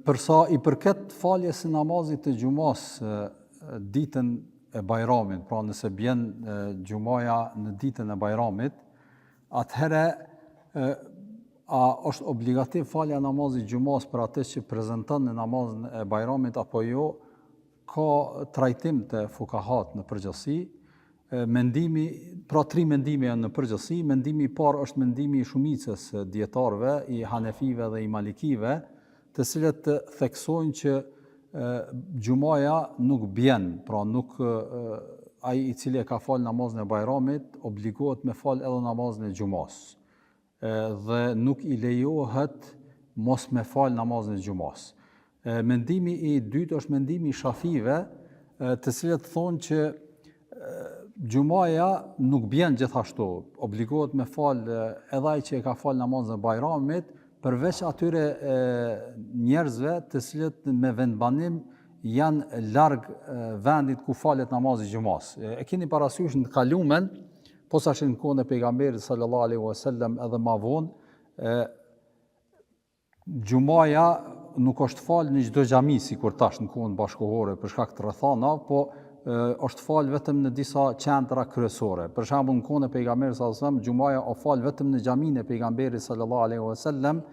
Përsa i përket faljes së namazit të xumos ditën e Bajramit, pra nëse bjen xumaja në ditën e Bajramit, atëherë a është obligativ falja namazit xumos për atë që prezanton në namazin e Bajramit apo jo? Ka trajtim të fukahat në përgjithësi. Mendimi, pra 3 mendime janë në përgjithësi. Mendimi i parë është mendimi i shumicës dietarëve, i Hanefive dhe i Malikive, të cilët theksojnë që xumaja nuk bjen, pra nuk ai i cili e ka fal namazin e Bajramit obligohet me fal edhe namazin e xumos. Dhe nuk i lejohet mos me fal namazin e xumos. Mendimi i dytë është mendimi i Shafive, të cilët thonë që xumaja nuk bjen gjithashtu, obligohet me fal edhe ai që e ka fal namazin e Bajramit, përveç atyre njerëzve të cilët me vendbanim janë larg vendit ku falet namazi xumos. E keni parasysh në të kalumen, posaçi në kohën e pejgamberit sallallahu alaihi wasallam edhe më vonë, xumaja nuk është fal në çdo xhami sikur tash në kohën bashkëkohore për shkak të rrethana, po është fal vetëm në disa qendra kryesore. Për shembull, në kohën e pejgamberit sallallahu alaihi wasallam, xumaja o fal vetëm në xhaminë e pejgamberit sallallahu alaihi wasallam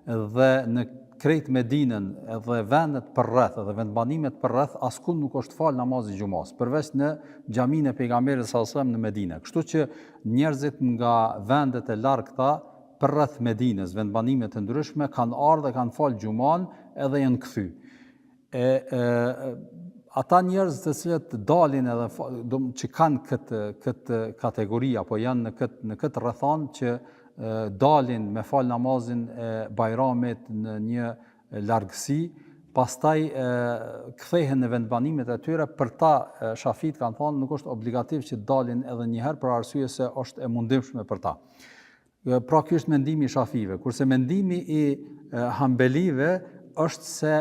dhe në krejt Medinën edhe vendet përreth edhe vendbanimet përreth askund nuk është fal namazi xumos, përveç në xhaminë e pejgamberit sallallahu alaihi wasallam në Medinë. Kështu që njerëzit nga vendet e largta përreth Medinës, vendbanimet e ndryshme kanë ardhur dhe kanë fal xuman edhe janë kthy. Ata njerëz të cilët dalin edhe që kanë këtë kategori apo janë në këtë rrethon që dalin me fal namazin e Bajramit në një largësi, pastaj kthehen në vendbanimet e tyre, për ta Shafit kanë thënë nuk është obligativ që dalin edhe një herë për arsye se është e mundimshme për ta. Pra ky është mendimi i Shafive, kurse mendimi i Hambelive është se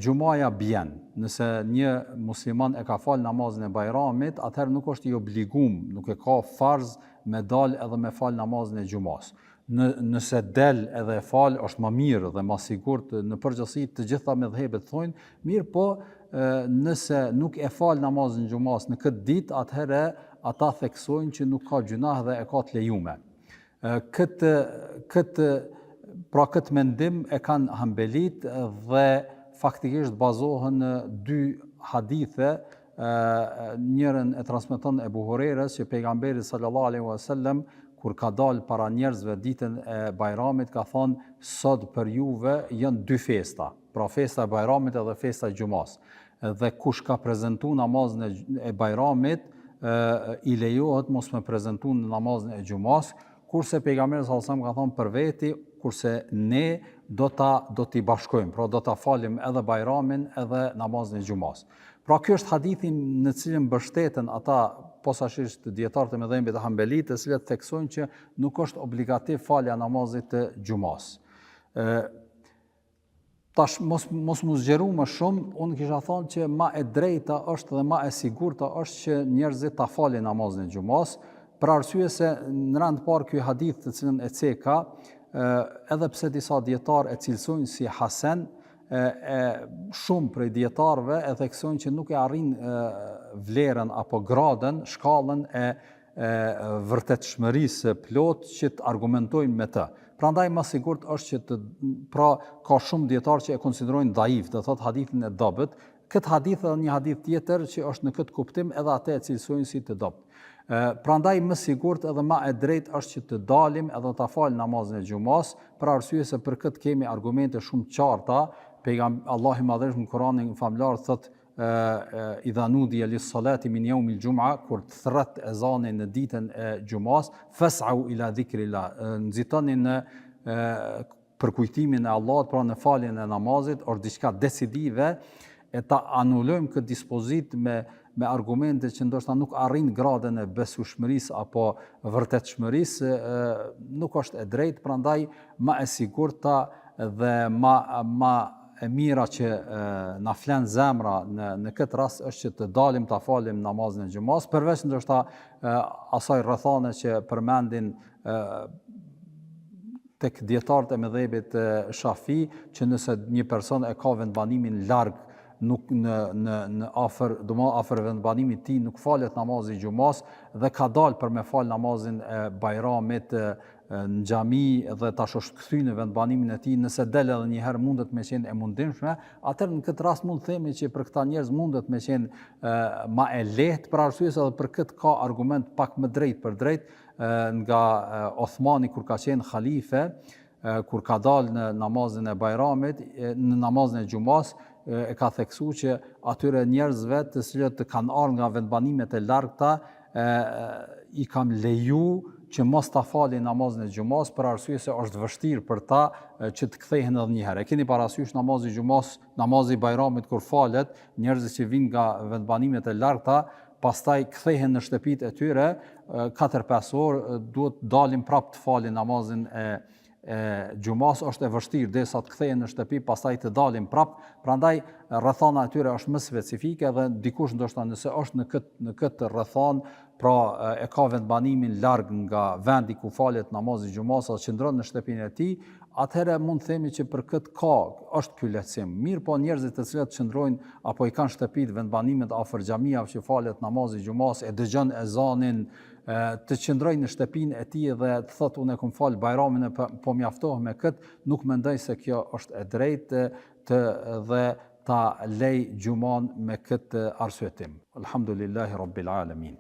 xumaja bjen. Nëse një musliman e ka fal namazin e Bajramit, atëherë nuk është i obliguar, nuk e ka farz me dal edhe me fal namazin e xumos. Nëse del edhe e fal, është më mirë dhe më sigurt, në përgjithësi të gjitha mëdhëbet thonë, mirë po nëse nuk e fal namazin e xumos në këtë ditë, atëherë ata theksojnë që nuk ka gjunah dhe e ka të lejuar. Këtë mendim e kanë Hanbelit dhe faktikisht bazohen në 2 hadithe, njërën e transmeton Ebu Hurerës që pejgamberi sallallahu alaihi wasallam kur ka dalë para njerëzve ditën e Bajramit ka thonë sot për juve janë 2 festa, pra festa e Bajramit edhe festa e xumos. Dhe kush ka prezantuar namazin e Bajramit i lejohet mos me prezantuar namazin e xumos, kurse pejgamberi sallallahu alaihi wasallam ka thonë për veti, kurse ne do t'i bashkojmë, pra do t'a falim edhe Bajramin edhe namazin e xumos. Pra ky është hadithi në cilin mbështeten ata posaçërisht dietarët e mëdhenj të Hanbelit, të cilët theksojnë që nuk është obligativ falja namazit të xumos. Tash mos më zgjeru më shumë, unë kisha thënë që ma e drejta është dhe ma e sigurta është që njerëzit ta falin namazin e xumos, për arsye se në rand parë ky hadith të cilën e ceka, edhe pse disa dietarë e cilësojnë si hasen, shumë prej dietarëve e theksojnë që nuk e arrin vlerën apo gradën, shkallën e vërtetshmërisë plot që të argumentojnë me të. Prandaj më sigurt është që ka shumë dietarë që e konsiderojnë daif, do thotë hadithin e dobët. Këtë hadith edhe një hadith tjetër që është në këtë kuptim edhe atë e cilësojnë si të dobët. Prandaj më sigurt edhe më e drejtë është që të dalim edhe ta falim namazin e xumos, për arsye se për këtë kemi argumente shumë të qarta. Allahu i Madhërisht në Kur'anin famlar thotë idha nudiya lis-salati min yawm al-jum'a, kur të thret ezani në ditën e xumos, fas'au ila dhikrillah, nxitoni në përkujtimin e Allahut, pra në faljen e namazit, or diçka decisive, e ta anulojmë këtë dispozit me argumente që ndoshta nuk arrin gradën e besueshmërisë apo vërtetshmërisë, nuk është e drejtë, prandaj më e sigurta dhe më e mira që na flen zemra në këtë rast është që të dalim ta falim namazin e xumos, përveç ndoshta asaj rrethane që përmendin tek dietarët e mëdhëbit Shafi që nëse një person e ka vendbanimin larg nuk në afër, domosdoshmë afër vendbanimit të tij nuk falet namazi i xumas dhe ka dalë për me fal namazin e Bajramit në xhami dhe tash është kthy në vendbanimin e tij, nëse del edhe një herë mundet me qenë e mundimshme, atëherë në këtë rast mund të themi që për këta njerëz mundet me qenë ma e lehtë për arsye se edhe për këtë ka argument pak më drejt për drejt nga Othmani kur ka qenë halife, kur ka dalë në namazin e Bajramit, në namazin e xumas, e ka theksuar që atyre njerëzve të cilët kanë ardhur nga vendbanimet e largta i kam leju që mos ta falin namazin e xumas për arsye se është vështirë për ta që të kthehen edhe një herë. E keni parasysh namazi i xumas, namazi i Bajramit kur falet, njerëzit që vinë nga vendbanimet e largta, pastaj kthehen në shtëpitë e tyre 4-5 orë, duhet dalin prapë të falin namazin e xumas, është e vështirë derisa të kthehen në shtëpi, pastaj të dalin prapë. Prandaj rrethana e tyre është më specifike dhe dikush ndoshta nëse është në këtë rrethon, pra e ka vendbanimin larg nga vendi ku falet namazi i xumas ose qëndron në shtëpinë e tij, atëherë mund të themi që për këtë është ky lehtësim. Mirë, po njerëzit të cilët qëndrojnë apo i kanë shtëpitë vendbanimet afër xhamiave që falet namazi i xumas, e dëgjon ezanin, të qëndrojnë në shtëpinë e tij dhe të thotë unë kam fal Bajramin po mjaftohem me kët, nuk mendoj se kjo është e drejtë dhe ta lej xhuman me këtë arsyetim. Alhamdulillahi rabbil alamin.